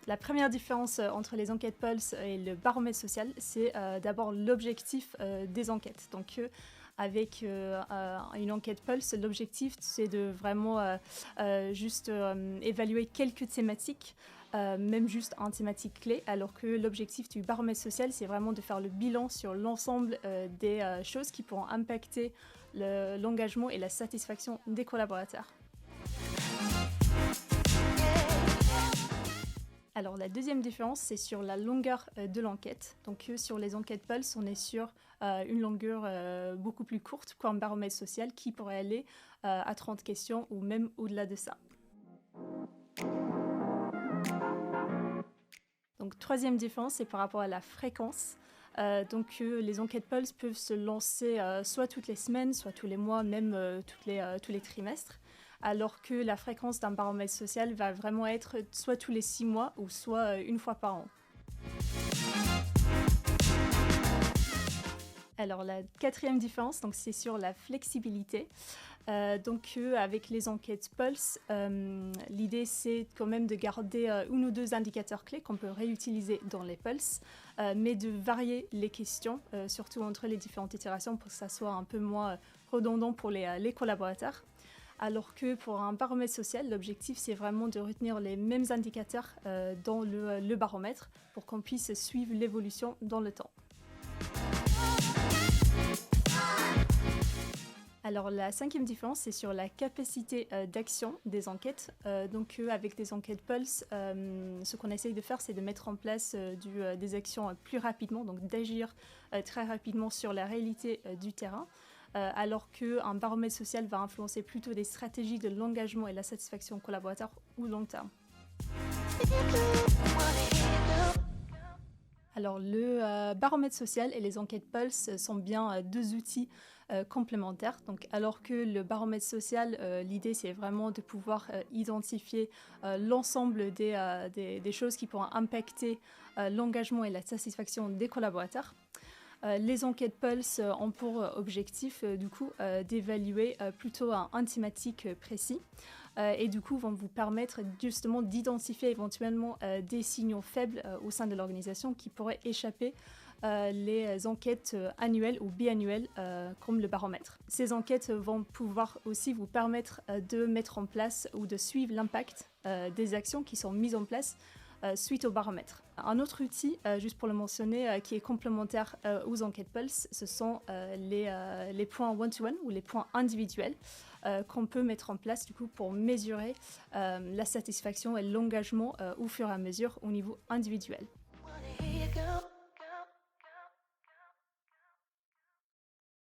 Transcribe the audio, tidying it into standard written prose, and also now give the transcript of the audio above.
La première différence entre les enquêtes Pulse et le baromètre social, c'est d'abord l'objectif des enquêtes. Donc, avec une enquête Pulse, l'objectif, c'est de vraiment juste évaluer quelques thématiques, même juste une thématique clé, alors que l'objectif du baromètre social, c'est vraiment de faire le bilan sur l'ensemble des choses qui pourront impacter l'engagement et la satisfaction des collaborateurs. Alors la deuxième différence, c'est sur la longueur de l'enquête. Donc sur les enquêtes Pulse, on est sur une longueur beaucoup plus courte qu'un baromètre social qui pourrait aller à 30 questions ou même au-delà de ça. Donc troisième différence, c'est par rapport à la fréquence. Les enquêtes Pulse peuvent se lancer soit toutes les semaines, soit tous les mois, même tous les trimestres, alors que la fréquence d'un baromètre social va vraiment être soit tous les 6 mois ou soit une fois par an. Alors la quatrième différence, donc, c'est sur la flexibilité. Avec les enquêtes Pulse, l'idée c'est quand même de garder un ou deux indicateurs clés qu'on peut réutiliser dans les Pulse, mais de varier les questions, surtout entre les différentes itérations pour que ça soit un peu moins redondant pour les collaborateurs. Alors que pour un baromètre social, l'objectif c'est vraiment de retenir les mêmes indicateurs dans le baromètre pour qu'on puisse suivre l'évolution dans le temps. Alors la cinquième différence, c'est sur la capacité d'action des enquêtes. Avec des enquêtes Pulse, ce qu'on essaye de faire, c'est de mettre en place des actions plus rapidement, donc d'agir très rapidement sur la réalité du terrain, alors qu'un baromètre social va influencer plutôt des stratégies de l'engagement et la satisfaction collaborateur ou long terme. Alors le baromètre social et les enquêtes Pulse sont bien deux outils complémentaires. Donc, alors que le baromètre social, l'idée c'est vraiment de pouvoir identifier l'ensemble des choses qui pourront impacter l'engagement et la satisfaction des collaborateurs. Les enquêtes Pulse ont pour objectif d'évaluer plutôt un thématique précis et du coup vont vous permettre justement d'identifier éventuellement des signaux faibles au sein de l'organisation qui pourraient échapper les enquêtes annuelles ou biannuelles comme le baromètre. Ces enquêtes vont pouvoir aussi vous permettre de mettre en place ou de suivre l'impact des actions qui sont mises en place suite au baromètre. Un autre outil, juste pour le mentionner, qui est complémentaire aux enquêtes Pulse, ce sont les points one-to-one ou les points individuels qu'on peut mettre en place du coup, pour mesurer la satisfaction et l'engagement au fur et à mesure au niveau individuel.